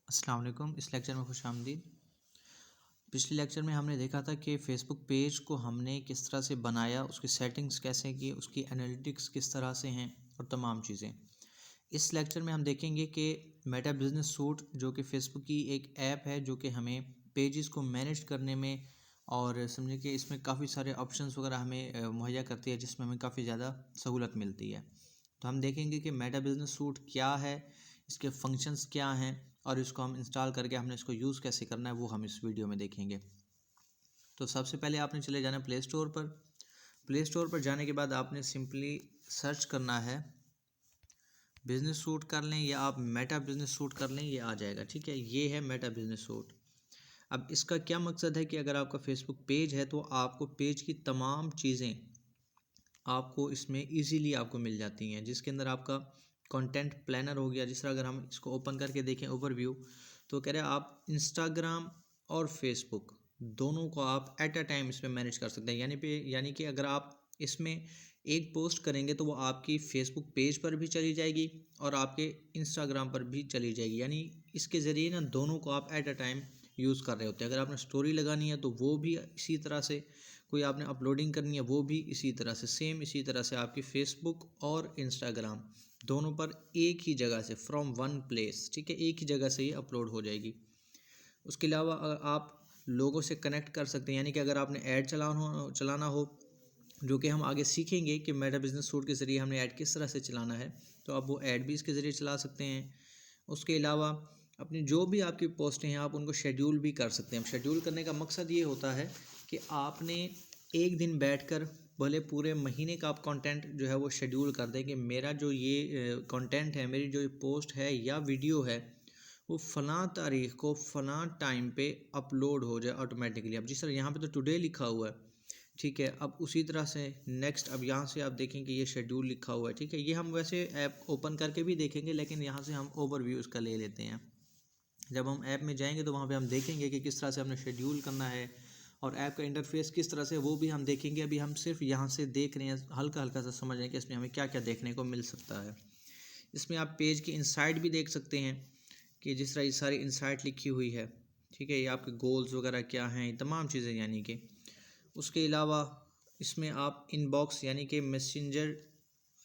अस्सलाम वालेकुम। इस लेक्चर में खुश आमदीद। पिछले लेक्चर में हमने देखा था कि फ़ेसबुक पेज को हमने किस तरह से बनाया, उसकी सेटिंग्स कैसे की, उसकी एनालिटिक्स किस तरह से हैं और तमाम चीज़ें। इस लेक्चर में हम देखेंगे कि मेटा बिज़नेस सूट जो कि फ़ेसबुक की एक ऐप है जो कि हमें पेजेस को मैनेज करने में और समझे कि इसमें काफ़ी सारे ऑप्शंस वगैरह हमें मुहैया करती है, जिसमें हमें काफ़ी ज़्यादा सहूलत मिलती है। तो हम देखेंगे कि मेटा बिज़नेस सूट क्या है, इसके फंक्शंस क्या हैं और इसको हम इंस्टॉल करके हमने इसको यूज़ कैसे करना है, वो हम इस वीडियो में देखेंगे। तो सबसे पहले आपने चले जाना प्ले स्टोर पर। प्ले स्टोर पर जाने के बाद आपने सिंपली सर्च करना है, बिज़नेस सूट कर लें या आप मेटा बिज़नेस सूट कर लें, ये आ जाएगा। ठीक है, ये है मेटा बिज़नेस सूट। अब इसका क्या मकसद है कि अगर आपका फेसबुक पेज है तो आपको पेज की तमाम चीज़ें आपको इसमें ईज़िली आपको मिल जाती हैं, जिसके अंदर आपका कंटेंट प्लानर हो गया। जिस तरह अगर हम इसको ओपन करके देखें ओवरव्यू, तो कह रहे हैं आप इंस्टाग्राम और फेसबुक दोनों को आप एट अ टाइम इसमें मैनेज कर सकते हैं। यानी कि अगर आप इसमें एक पोस्ट करेंगे तो वो आपकी फेसबुक पेज पर भी चली जाएगी और आपके इंस्टाग्राम पर भी चली जाएगी। यानी इसके ज़रिए ना दोनों को आप एट अ टाइम यूज़ कर रहे होते हैं। अगर आपने स्टोरी लगानी है तो वो भी इसी तरह से, कोई आपने अपलोडिंग करनी है वो भी इसी तरह से, सेम इसी तरह से आपकी फ़ेसबुक और इंस्टाग्राम दोनों पर एक ही जगह से, फ्रॉम वन प्लेस, ठीक है, एक ही जगह से ये अपलोड हो जाएगी। उसके अलावा आप लोगों से कनेक्ट कर सकते हैं। यानी कि अगर आपने ऐड चलाना हो, जो कि हम आगे सीखेंगे कि मेटा बिज़नेस सूट के ज़रिए हमने ऐड किस तरह से चलाना है, तो आप वो ऐड भी इसके ज़रिए चला सकते हैं। उसके अलावा अपनी जो भी आपकी पोस्टें हैं आप उनको शेड्यूल भी कर सकते हैं। शेड्यूल करने का मकसद ये होता है कि आपने एक दिन बैठकर भले पूरे महीने का आप कंटेंट जो है वो शेड्यूल कर दें कि मेरा जो ये कंटेंट है, मेरी जो ये पोस्ट है या वीडियो है, वो फ़लाँ तारीख़ को फ़लाँ टाइम पे अपलोड हो जाए ऑटोमेटिकली। अब जिस तरह यहाँ पे तो टुडे लिखा हुआ है, ठीक है, अब उसी तरह से नेक्स्ट, अब यहाँ से आप देखें कि ये शेड्यूल लिखा हुआ है। ठीक है, ये हम वैसे ऐप ओपन करके भी देखेंगे, लेकिन यहाँ से हम ओवरव्यू इसका ले लेते हैं। जब हम ऐप में जाएंगे तो वहाँ पे हम देखेंगे कि किस तरह से हमने शेड्यूल करना है और ऐप का इंटरफेस किस तरह से, वो भी हम देखेंगे। अभी हम सिर्फ यहाँ से देख रहे हैं, हल्का हल्का सा समझ रहे हैं कि इसमें हमें क्या क्या देखने को मिल सकता है। इसमें आप पेज की इंसाइट भी देख सकते हैं कि जिस तरह ये सारी इंसाइट लिखी हुई है। ठीक है, ये आपके गोल्स वगैरह क्या हैं, ये तमाम चीज़ें। यानी कि उसके अलावा इसमें आप इनबॉक्स यानी कि मैसेंजर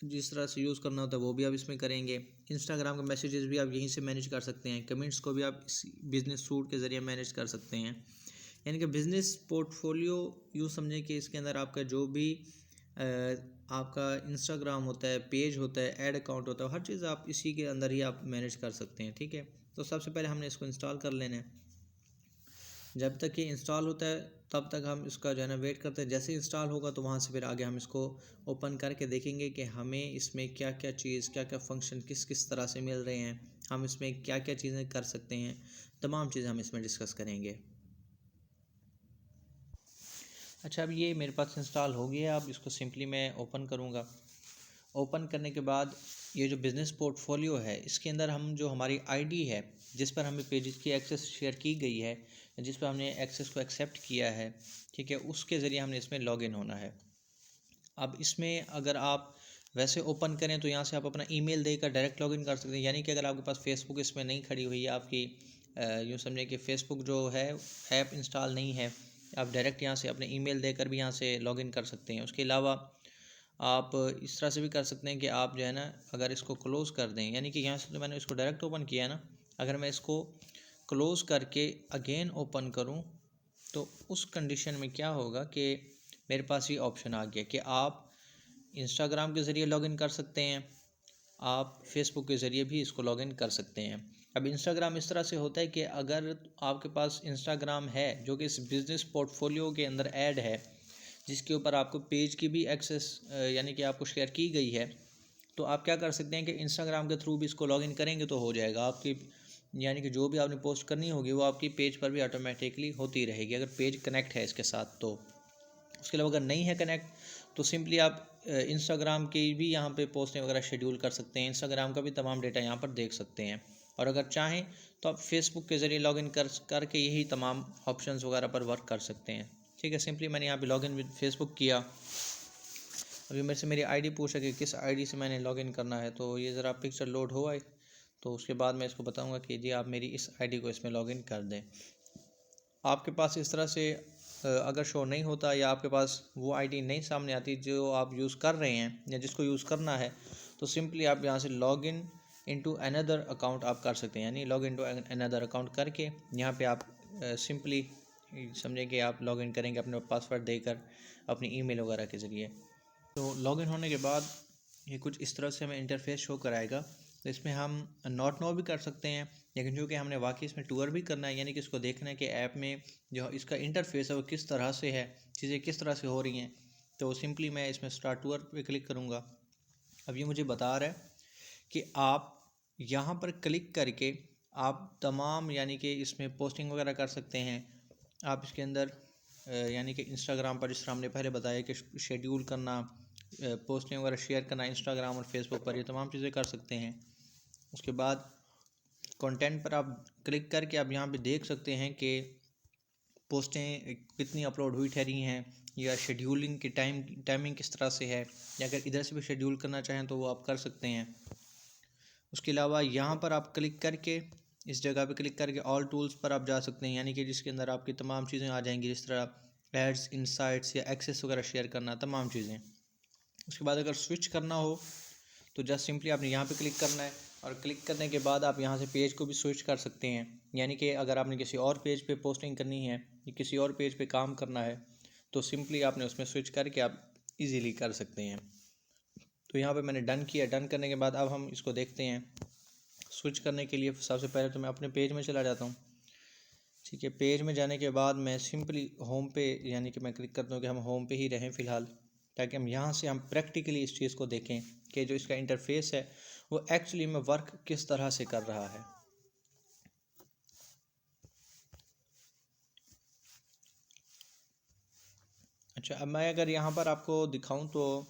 जिस तरह से यूज़ करना होता है वो भी आप इसमें करेंगे। इंस्टाग्राम के मैसेजेस भी आप यहीं से मैनेज कर सकते हैं। कमेंट्स को भी आप इस बिज़नेस सूट के ज़रिए मैनेज कर सकते हैं। यानी कि बिज़नेस पोर्टफोलियो यूँ समझें कि इसके अंदर आपका जो भी आपका इंस्टाग्राम होता है, पेज होता है, ऐड अकाउंट होता है, हर चीज़ आप इसी के अंदर ही आप मैनेज कर सकते हैं। ठीक है, तो सबसे पहले हमने इसको इंस्टॉल कर लेना है। जब तक ये इंस्टॉल होता है तब तक हम इसका जो है ना वेट करते हैं। जैसे इंस्टॉल होगा तो वहाँ से फिर आगे हम इसको ओपन करके देखेंगे कि हमें इसमें क्या क्या चीज़, क्या क्या फंक्शन किस किस तरह से मिल रहे हैं, हम इसमें क्या क्या चीज़ें कर सकते हैं, तमाम चीज़ें हम इसमें डिस्कस करेंगे। अच्छा, अब ये मेरे पास इंस्टॉल हो गया है। अब इसको सिंपली मैं ओपन करूँगा। ओपन करने के बाद ये जो बिज़नेस पोर्टफोलियो है, इसके अंदर हम जो हमारी आईडी है जिस पर हमें पेजेस की एक्सेस शेयर की गई है, जिस पर हमने एक्सेस को एक्सेप्ट किया है, ठीक है, उसके ज़रिए हमने इसमें लॉगिन होना है। अब इसमें अगर आप वैसे ओपन करें तो यहाँ से आप अपना ईमेल देकर डायरेक्ट लॉगिन कर सकते हैं। यानी कि अगर आपके पास फेसबुक इसमें नहीं खड़ी हुई है, आपकी यूँ समझें कि फ़ेसबुक जो है ऐप इंस्टॉल नहीं है, आप डायरेक्ट यहाँ से अपने ईमेल देकर भी यहाँ से लॉगिन कर सकते हैं। उसके अलावा आप इस तरह से भी कर सकते हैं कि आप जो है ना, अगर इसको क्लोज़ कर दें, यानी कि यहाँ से तो मैंने इसको डायरेक्ट ओपन किया है ना, अगर मैं इसको क्लोज़ करके अगेन ओपन करूँ तो उस कंडीशन में क्या होगा कि मेरे पास ये ऑप्शन आ गया कि आप इंस्टाग्राम के ज़रिए लॉगिन कर सकते हैं, आप फेसबुक के ज़रिए भी इसको लॉगिन कर सकते हैं। अब इंस्टाग्राम इस तरह से होता है कि अगर आपके पास इंस्टाग्राम है जो कि इस बिज़नेस पोर्टफोलियो के अंदर ऐड है, जिसके ऊपर आपको पेज की भी एक्सेस यानी कि आपको शेयर की गई है, तो आप क्या कर सकते हैं कि इंस्टाग्राम के थ्रू भी इसको लॉगिन करेंगे तो हो जाएगा आपकी। यानी कि जो भी आपने पोस्ट करनी होगी वो आपकी पेज पर भी ऑटोमेटिकली होती रहेगी, अगर पेज कनेक्ट है इसके साथ तो। उसके अलावा अगर नहीं है कनेक्ट तो सिंपली आप इंस्टाग्राम की भी यहाँ पे पोस्टें वगैरह शेड्यूल कर सकते हैं, इंस्टाग्राम का भी तमाम डेटा यहाँ पर देख सकते हैं। और अगर चाहें तो आप फेसबुक के ज़रिए लॉगिन करके यही तमाम ऑप्शंस वगैरह पर वर्क कर सकते हैं। ठीक है, सिंपली मैंने यहाँ पे लॉगिन विद फेसबुक किया। अभी मेरे से मेरी आईडी पूछा कि किस आईडी से मैंने लॉगिन करना है, तो ये ज़रा पिक्चर लोड हुआ है तो उसके बाद मैं इसको बताऊंगा कि जी आप मेरी इस आईडी को इसमें लॉगिन कर दें। आपके पास इस तरह से अगर शो नहीं होता या आपके पास वो आईडी नहीं सामने आती जो आप यूज़ कर रहे हैं या जिसको यूज़ करना है, तो सिंपली आप यहाँ से लॉगिन इनटू अनदर अकाउंट आप कर सकते हैं। यानी लॉग इनटू अनदर अकाउंट करके यहाँ पे आप सिंपली समझें कि आप लॉगिन करेंगे अपने पासवर्ड देकर अपनी ईमेल वगैरह के ज़रिए। तो लॉगिन होने के बाद ये कुछ इस तरह से हमें इंटरफेस शो कराएगा। तो इसमें हम नॉट नो भी कर सकते हैं, लेकिन चूँकि हमने वाकई इसमें टूर भी करना है, यानी कि इसको देखना है कि ऐप में जो इसका इंटरफेस है वो किस तरह से है, चीज़ें किस तरह से हो रही हैं। तो सिंपली मैं इसमें स्टार्ट टूर पे क्लिक करूँगा। अब ये मुझे बता रहा है कि आप यहाँ पर क्लिक करके आप तमाम यानी कि इसमें पोस्टिंग वगैरह कर सकते हैं। आप इसके अंदर यानी कि इंस्टाग्राम पर जिस तरह हमने पहले बताया कि शेड्यूल करना, पोस्टिंग वगैरह शेयर करना इंस्टाग्राम और फेसबुक पर, ये तमाम चीज़ें कर सकते हैं। उसके बाद कंटेंट पर आप क्लिक करके आप यहाँ पे देख सकते हैं कि पोस्टें कितनी अपलोड हुई ठहरी हैं या शेड्यूलिंग की टाइमिंग किस तरह से है, या अगर इधर से भी शेड्यूल करना चाहें तो वो आप कर सकते हैं। उसके अलावा यहाँ पर आप क्लिक करके इस जगह पे क्लिक करके ऑल टूल्स पर आप जा सकते हैं, यानी कि जिसके अंदर आपकी तमाम चीज़ें आ जाएंगी, जिस तरह एड्स, इनसाइट्स या एक्सेस वगैरह शेयर करना, तमाम चीज़ें। उसके बाद अगर स्विच करना हो तो जस्ट सिंपली आपने यहाँ पे क्लिक करना है, और क्लिक करने के बाद आप यहाँ से पेज को भी स्विच कर सकते हैं। यानी कि अगर आपने किसी और पेज पे पोस्टिंग करनी है या किसी और पेज पे काम करना है तो सिंपली आपने उसमें स्विच करके आप इजीली कर सकते हैं। तो यहाँ पे मैंने डन किया। डन करने के बाद अब हम इसको देखते हैं। स्विच करने के लिए सबसे पहले तो मैं अपने पेज में चला जाता हूँ। ठीक है, पेज में जाने के बाद मैं सिंपली होम पे यानी कि मैं क्लिक करता हूँ कि हम होम पे ही रहें फ़िलहाल, ताकि हम यहाँ से हम प्रैक्टिकली इस चीज़ को देखें कि जो इसका इंटरफेस है वो एक्चुअली में वर्क किस तरह से कर रहा है। अच्छा, अब मैं अगर यहाँ पर आपको दिखाऊं तो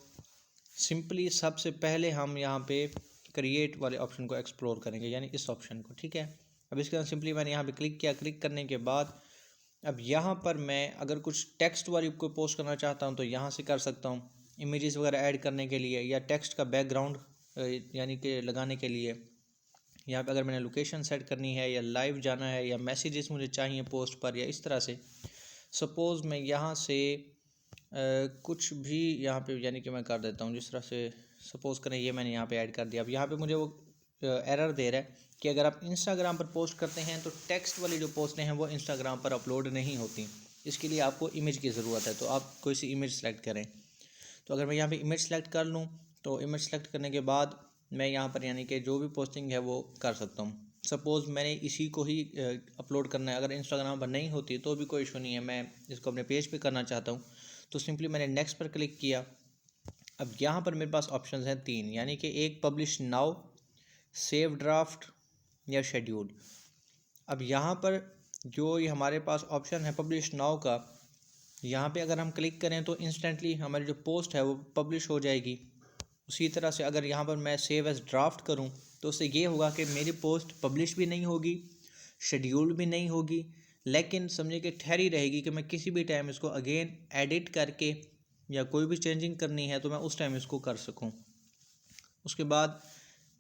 सिंपली सबसे पहले हम यहाँ पे क्रिएट वाले ऑप्शन को एक्सप्लोर करेंगे, यानी इस ऑप्शन को। ठीक है, अब इसके बाद सिंपली मैंने यहाँ पे क्लिक किया। क्लिक करने के बाद अब यहाँ पर मैं अगर कुछ टेक्स्ट वाली को पोस्ट करना चाहता हूँ तो यहाँ से कर सकता हूँ, इमेजेस वगैरह ऐड करने के लिए या टेक्स्ट का बैकग्राउंड यानी कि लगाने के लिए। यहाँ पे अगर मैंने लोकेशन सेट करनी है या लाइव जाना है या मैसेजेस मुझे चाहिए पोस्ट पर या इस तरह से। सपोज़ मैं यहाँ से कुछ भी यहाँ पे यानी कि मैं कर देता हूँ, जिस तरह से सपोज़ करें ये मैंने यहाँ पे ऐड कर दिया। अब यहाँ पे मुझे वो एरर दे रहा है कि अगर आप इंस्टाग्राम पर पोस्ट करते हैं तो टेक्स्ट वाली जो पोस्टें हैं वो इंस्टाग्राम पर अपलोड नहीं होती। इसके लिए आपको इमेज की ज़रूरत है, तो आप कोई सी इमेज सेलेक्ट करें। तो अगर मैं यहाँ पे इमेज सेलेक्ट कर लूँ तो इमेज सेलेक्ट करने के बाद मैं यहाँ पर यानी कि जो भी पोस्टिंग है वो कर सकता हूँ। सपोज़ मैंने इसी को ही अपलोड करना है, अगर इंस्टाग्राम पर नहीं होती तो भी कोई इशू नहीं है, मैं इसको अपने पेज पे करना चाहता हूँ तो सिंपली मैंने नेक्स्ट पर क्लिक किया। अब यहाँ पर मेरे पास ऑप्शंस हैं 3, यानी कि एक पब्लिश नाउ, सेव ड्राफ्ट या शेड्यूल। अब यहाँ पर जो ये हमारे पास ऑप्शन है पब्लिश नाउ का, यहाँ पे अगर हम क्लिक करें तो इंस्टेंटली हमारी जो पोस्ट है वो पब्लिश हो जाएगी। उसी तरह से अगर यहाँ पर मैं सेव एज़ ड्राफ्ट करूँ तो उससे ये होगा कि मेरी पोस्ट पब्लिश भी नहीं होगी, शेड्यूल भी नहीं होगी, लेकिन समझे कि ठहरी रहेगी कि मैं किसी भी टाइम इसको अगेन एडिट करके या कोई भी चेंजिंग करनी है तो मैं उस टाइम इसको कर सकूं। उसके बाद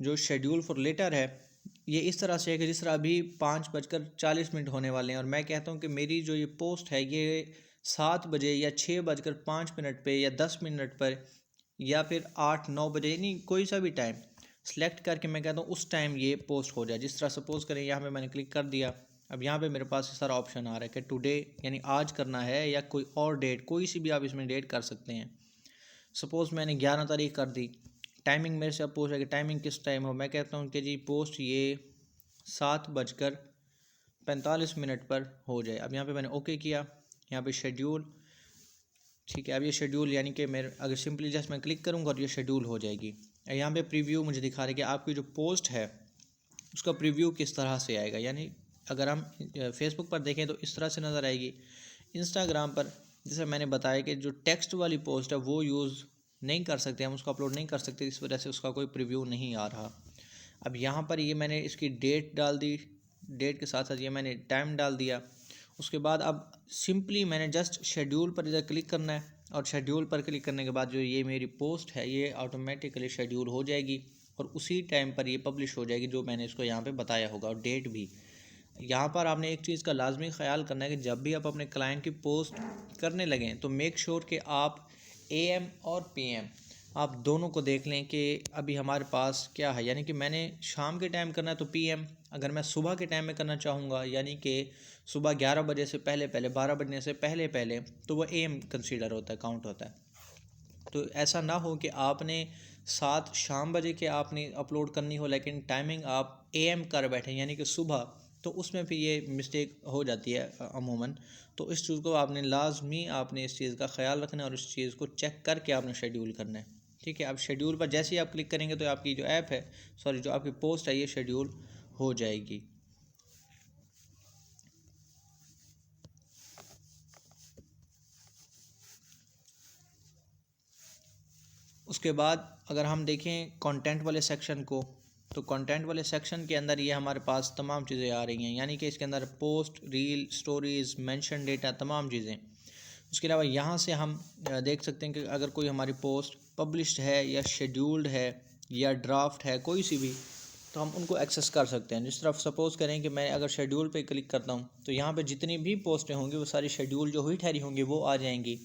जो शेड्यूल फॉर लेटर है ये इस तरह से है कि जिस तरह अभी 5:40 होने वाले हैं और मैं कहता हूं कि मेरी जो ये पोस्ट है ये 7 बजे या 6:05 पे या 10 मिनट पर या फिर 8-9 बजे, नहीं कोई सा भी टाइम सेलेक्ट करके मैं कहता हूँ उस टाइम ये पोस्ट हो जाए। जिस तरह सपोज़ करें यहाँ पे मैंने क्लिक कर दिया। अब यहाँ पे मेरे पास सारा ऑप्शन आ रहा है कि टुडे यानी आज करना है या कोई और डेट, कोई सी भी आप इसमें डेट कर सकते हैं। सपोज़ मैंने 11 तारीख कर दी। टाइमिंग मेरे से अब पूछ रहा है कि टाइमिंग किस टाइम हो, मैं कहता हूँ कि जी पोस्ट ये 7:45 पर हो जाए। अब यहाँ पे मैंने ओके किया। यहाँ पे शेड्यूल, ठीक है, अब ये शेड्यूल यानी कि मेरे अगर सिंपली जस्ट मैं क्लिक करूँगा और ये शेड्यूल हो जाएगी। यहाँ पे प्रीव्यू मुझे दिखा रहा है कि आपकी जो पोस्ट है उसका प्रीव्यू किस तरह से आएगा। यानी अगर हम फेसबुक पर देखें तो इस तरह से नज़र आएगी। इंस्टाग्राम पर जैसे मैंने बताया कि जो टेक्स्ट वाली पोस्ट है वो यूज़ नहीं कर सकते, हम उसको अपलोड नहीं कर सकते, इस वजह से उसका कोई प्रीव्यू नहीं आ रहा। अब यहाँ पर ये मैंने इसकी डेट डाल दी, डेट के साथ साथ ये मैंने टाइम डाल दिया। उसके बाद अब सिंपली मैंने जस्ट शेड्यूल पर इधर क्लिक करना है और शेड्यूल पर क्लिक करने के बाद जो ये मेरी पोस्ट है ये ऑटोमेटिकली शेड्यूल हो जाएगी और उसी टाइम पर ये पब्लिश हो जाएगी जो मैंने इसको यहाँ पे बताया होगा, और डेट भी। यहाँ पर आपने एक चीज़ का लाजमी ख्याल करना है कि जब भी आप अपने क्लाइंट की पोस्ट करने लगें तो मेक श्योर कि आप AM और PM आप दोनों को देख लें कि अभी हमारे पास क्या है। यानी कि मैंने शाम के टाइम करना है तो PM, अगर मैं सुबह के टाइम में करना चाहूँगा यानी कि सुबह 11 बजे से पहले पहले, 12 बजने से पहले पहले, तो वो AM कंसीडर होता है, काउंट होता है। तो ऐसा ना हो कि आपने 7 शाम बजे के आपने अपलोड करनी हो लेकिन टाइमिंग आप AM कर बैठें यानी कि सुबह, तो उसमें फिर ये मिस्टेक हो जाती है अमूमन। तो इस चीज़ को आपने लाजमी आपने इस चीज़ का ख्याल रखना है और इस चीज़ को चेक करके आपने शेड्यूल करना है। ठीक है, अब शेड्यूल पर जैसे ही आप क्लिक करेंगे तो आपकी जो ऐप है, सॉरी जो आपकी पोस्ट है, ये शेड्यूल हो जाएगी। उसके बाद अगर हम देखें कंटेंट वाले सेक्शन को, तो कंटेंट वाले सेक्शन के अंदर ये हमारे पास तमाम चीज़ें आ रही हैं, यानी कि इसके अंदर post, reel, stories, mention data, तमाम चीज़ें। उसके अलावा यहाँ से हम देख सकते हैं कि अगर कोई हमारी पोस्ट पब्लिश्ड है या शेड्यूल्ड है या ड्राफ्ट है, कोई सी भी, तो हम उनको एक्सेस कर सकते हैं। जिस तरह सपोज़ करें कि मैं अगर शेड्यूल पे क्लिक करता हूँ तो यहाँ पे जितनी भी पोस्टें होंगी वो सारी शेड्यूल जो हुई ठहरी होंगी वो आ जाएंगी।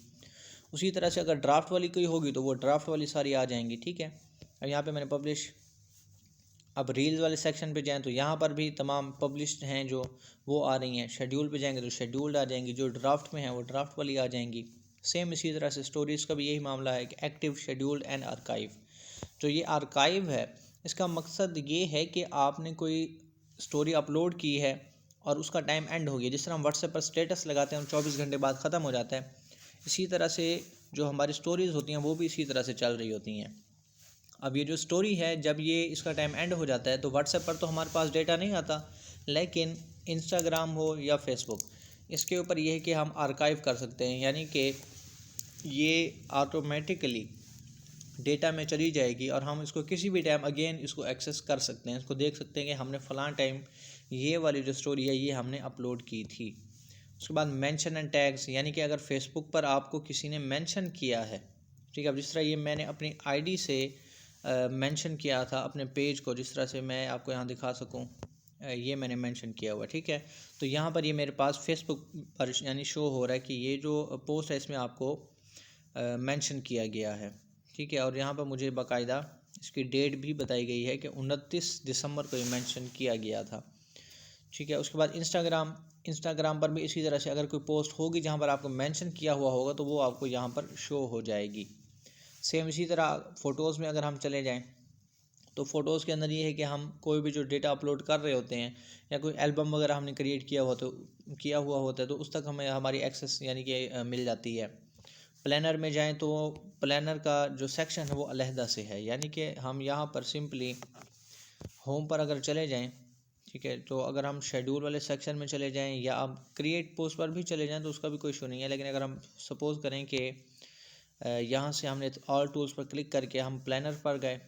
उसी तरह से अगर ड्राफ्ट वाली कोई होगी तो वो ड्राफ्ट वाली सारी आ जाएंगी। ठीक है, अब यहाँ पे मैंने पब्लिश, अब रील्स वाले सेक्शन पे जाएं तो यहाँ पर भी तमाम पब्लिश्ड हैं जो वो आ रही हैं। शेड्यूल पे जाएंगे तो शेड्यूल्ड आ जाएंगी, जो ड्राफ्ट में है वो ड्राफ्ट वाली आ जाएंगी। सेम इसी तरह से स्टोरीज़ का भी यही मामला है कि एक्टिव, शेड्यूल्ड एंड आर्काइव। जो ये आर्काइव है इसका मकसद ये है कि आपने कोई स्टोरी अपलोड की है और उसका टाइम एंड हो गया, जिस तरह हम व्हाट्सएप पर स्टेटस लगाते हैं और 24 घंटे बाद ख़त्म हो जाता है, इसी तरह से जो हमारी स्टोरीज़ होती हैं वो भी इसी तरह से चल रही होती हैं। अब ये जो स्टोरी है जब ये इसका टाइम एंड हो जाता है तो व्हाट्सएप पर तो हमारे पास डेटा नहीं आता, लेकिन इंस्टाग्राम हो या फेसबुक, इसके ऊपर ये है कि हम आर्काइव कर सकते हैं, यानी कि ये ऑटोमेटिकली डेटा में चली जाएगी और हम इसको किसी भी टाइम अगेन इसको एक्सेस कर सकते हैं। इसको देख सकते हैं कि हमने फ़लाँ टाइम ये वाली जो स्टोरी है ये हमने अपलोड की थी। उसके बाद मेंशन एंड टैग्स, यानी कि अगर फेसबुक पर आपको किसी ने मेंशन किया है, ठीक है, अब जिस तरह ये मैंने अपनी आईडी से मेंशन किया था अपने पेज को, जिस तरह से मैं आपको यहाँ दिखा सकूँ, ये मैंने मेंशन किया हुआ, ठीक है। तो यहाँ पर ये मेरे पास फेसबुक पर यानी शो हो रहा है कि ये जो पोस्ट है इसमें आपको मेंशन किया गया है, ठीक है। और यहाँ पर मुझे बाकायदा इसकी डेट भी बताई गई है कि 29 दिसंबर को ये मेंशन किया गया था, ठीक है। उसके बाद इंस्टाग्राम पर भी इसी तरह से अगर कोई पोस्ट होगी जहाँ पर आपको मेंशन किया हुआ होगा तो वो आपको यहाँ पर शो हो जाएगी। सेम इसी तरह फ़ोटोज़ में अगर हम चले जाएं तो फ़ोटोज़ के अंदर ये है कि हम कोई भी जो डेटा अपलोड कर रहे होते हैं या कोई एल्बम वगैरह हमने क्रिएट किया हुआ होता है तो उस तक हमें हमारी एक्सेस यानी कि मिल जाती है। प्लानर में जाएं तो प्लानर का जो सेक्शन है वो अलहदा से है, यानी कि हम यहाँ पर सिंपली होम पर अगर चले जाएं, ठीक है, तो अगर हम शेड्यूल वाले सेक्शन में चले जाएं या आप क्रिएट पोस्ट पर भी चले जाएं तो उसका भी कोई इशू नहीं है। लेकिन अगर हम सपोज़ करें कि यहाँ से हमने ऑल टूल्स पर क्लिक करके हम प्लानर पर गए,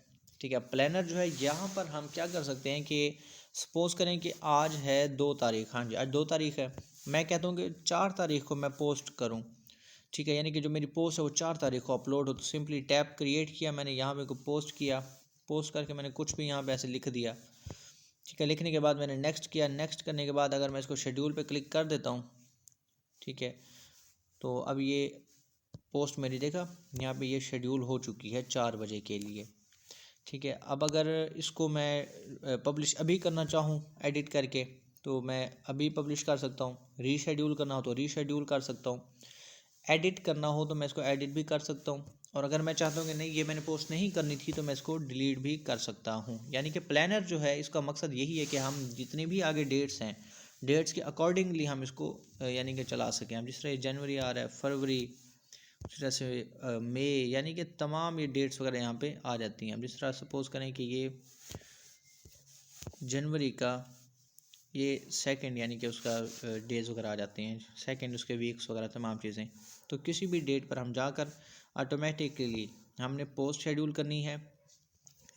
ठीक है, प्लानर जो है यहाँ पर हम क्या कर सकते हैं कि सपोज़ करें कि आज है 2 तारीख, हाँ जी आज 2 तारीख है, मैं कहता हूँ कि 4 तारीख को मैं पोस्ट करूँ, ठीक है, यानी कि जो मेरी पोस्ट है वो 4 तारीख को अपलोड हो। तो सिंपली टैब क्रिएट किया मैंने, यहाँ पे को पोस्ट किया, पोस्ट करके मैंने कुछ भी यहाँ पे ऐसे लिख दिया, ठीक है। लिखने के बाद मैंने नेक्स्ट किया, नेक्स्ट करने के बाद अगर मैं इसको शेड्यूल पे क्लिक कर देता हूँ, ठीक है, तो अब ये पोस्ट मेरी देखा यहाँ पे ये शेड्यूल हो चुकी है 4 बजे के लिए, ठीक है। अब अगर इसको मैं पब्लिश अभी करना चाहूँ एडिट करके तो मैं अभी पब्लिश कर सकता हूँ, रीशेड्यूल करना हो तो रीशेड्यूल कर सकता हूँ, एडिट करना हो तो मैं इसको एडिट भी कर सकता हूँ, और अगर मैं चाहता हूँ कि नहीं ये मैंने पोस्ट नहीं करनी थी तो मैं इसको डिलीट भी कर सकता हूँ। यानी कि प्लानर जो है इसका मकसद यही है कि हम जितनी भी आगे डेट्स हैं, डेट्स के अकॉर्डिंगली हम इसको यानी कि चला सकें। हम जिस तरह जनवरी आ रहा है, फरवरी, उस तरह से मई, यानी कि तमाम ये डेट्स वगैरह यहाँ पे आ जाती हैं। अब जिस तरह सपोज़ करें कि ये जनवरी का ये सेकंड यानी कि उसका डेज़ वगैरह आ जाते हैं, सेकंड उसके वीक्स वगैरह तमाम चीज़ें, तो किसी भी डेट पर हम जाकर ऑटोमेटिकली हमने पोस्ट शेड्यूल करनी है,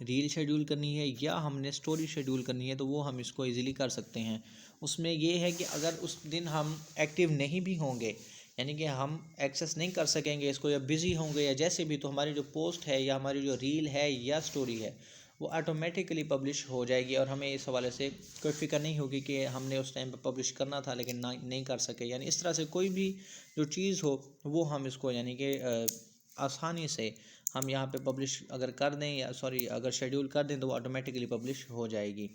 रील शेड्यूल करनी है या हमने स्टोरी शेड्यूल करनी है तो वो हम इसको इजीली कर सकते हैं। उसमें ये है कि अगर उस दिन हम एक्टिव नहीं भी होंगे, यानी कि हम एक्सेस नहीं कर सकेंगे इसको या बिज़ी होंगे या जैसे भी, तो हमारी जो पोस्ट है या हमारी जो रील है या स्टोरी है वो ऑटोमेटिकली पब्लिश हो जाएगी और हमें इस हवाले से कोई फ़िक्र नहीं होगी कि हमने उस टाइम पे पब्लिश करना था लेकिन ना नहीं कर सके। यानी इस तरह से कोई भी जो चीज़ हो वो हम इसको यानी कि आसानी से हम यहाँ पे पब्लिश अगर कर दें या अगर शेड्यूल कर दें तो वो ऑटोमेटिकली पब्लिश हो जाएगी।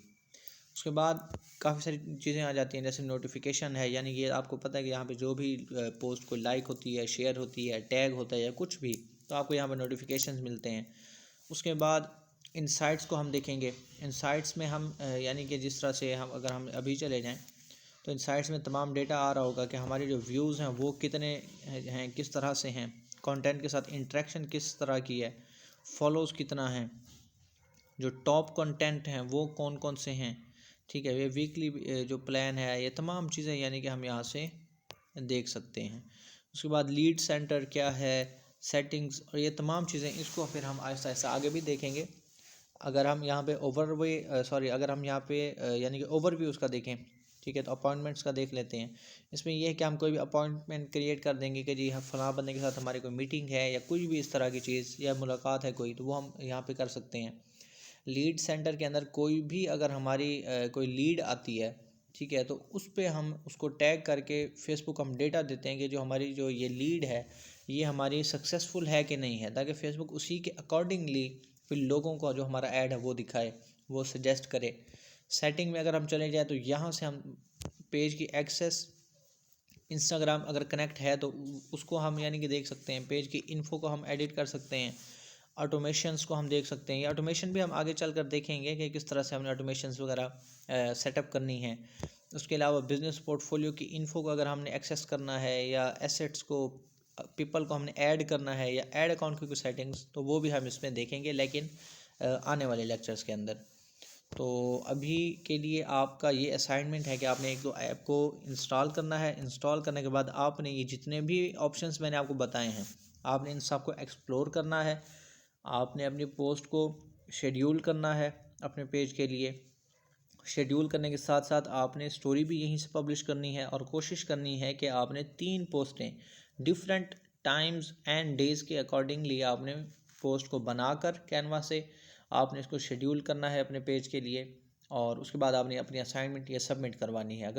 उसके बाद काफ़ी सारी चीज़ें आ जाती हैं जैसे नोटिफिकेशन है, यानी कि आपको पता है कि यहाँ पे जो भी पोस्ट कोई लाइक होती है, शेयर होती है, टैग होता है या कुछ भी, तो आपको यहाँ पे नोटिफिकेशंस मिलते हैं। उसके बाद इनसाइट्स को हम देखेंगे। इनसाइट्स में हम यानी कि जिस तरह से अगर हम अभी चले जाएँ तो इनसाइट्स में तमाम डेटा आ रहा होगा कि हमारे जो व्यूज़ हैं वो कितने हैं, किस तरह से हैं, कंटेंट के साथ इंटरेक्शन किस तरह की है, फॉलोज़ कितना है, जो टॉप कंटेंट हैं वो कौन कौन से हैं, ठीक है, ये वीकली जो प्लान है, ये तमाम चीज़ें यानी कि हम यहाँ से देख सकते हैं। उसके बाद लीड सेंटर क्या है, सेटिंग्स और ये तमाम चीज़ें, इसको फिर हम आहिस्ता आहिस्ता आगे भी देखेंगे। अगर हम यहाँ पे अगर हम यहाँ पे यानी कि ओवरव्यू उसका देखें, ठीक है, तो अपॉइंटमेंट्स का देख लेते हैं। इसमें यह है कि हम कोई भी अपॉइंटमेंट क्रिएट कर देंगे कि जी हम फ़लाँ बंदे के साथ हमारी कोई मीटिंग है या कुछ भी इस तरह की चीज़ या मुलाकात है कोई, तो वो हम यहाँ पे कर सकते हैं। लीड सेंटर के अंदर कोई भी अगर हमारी कोई लीड आती है, ठीक है, तो उस पे हम उसको टैग करके फेसबुक हम डेटा देते हैं कि जो हमारी जो ये लीड है ये हमारी सक्सेसफुल है कि नहीं है, ताकि फेसबुक उसी के अकॉर्डिंगली फिर लोगों को जो हमारा ऐड है वो दिखाए, वो सजेस्ट करे। सेटिंग में अगर हम चले जाए तो यहाँ से हम पेज की एक्सेस, इंस्टाग्राम अगर कनेक्ट है तो उसको हम यानी कि देख सकते हैं, पेज की इन्फो को हम एडिट कर सकते हैं, ऑटोमेशंस को हम देख सकते हैं। ये ऑटोमेशन भी हम आगे चलकर देखेंगे कि किस तरह से हमने ऑटोमेशंस वगैरह सेटअप करनी है। उसके अलावा बिज़नेस पोर्टफोलियो की इन्फो को अगर हमने एक्सेस करना है या एसेट्स को, पीपल को हमने ऐड करना है या ऐड अकाउंट की कुछ सेटिंग्स, तो वो भी हम इसमें देखेंगे लेकिन आने वाले लेक्चर्स के अंदर। तो अभी के लिए आपका ये असाइनमेंट है कि आपने एक दो ऐप को इंस्टॉल करना है। इंस्टॉल करने के बाद आपने ये जितने भी ऑप्शंस मैंने आपको बताए हैं, आपने इन सब को एक्सप्लोर करना है। आपने अपनी पोस्ट को शेड्यूल करना है अपने पेज के लिए। शेड्यूल करने के साथ साथ आपने स्टोरी भी यहीं से पब्लिश करनी है और कोशिश करनी है कि आपने 3 पोस्टें डिफरेंट टाइम्स एंड डेज़ के अकॉर्डिंगली आपने पोस्ट को बनाकर कैनवा से आपने इसको शेड्यूल करना है अपने पेज के लिए, और उसके बाद आपने अपनी असाइनमेंट ये सबमिट करवानी है। अगर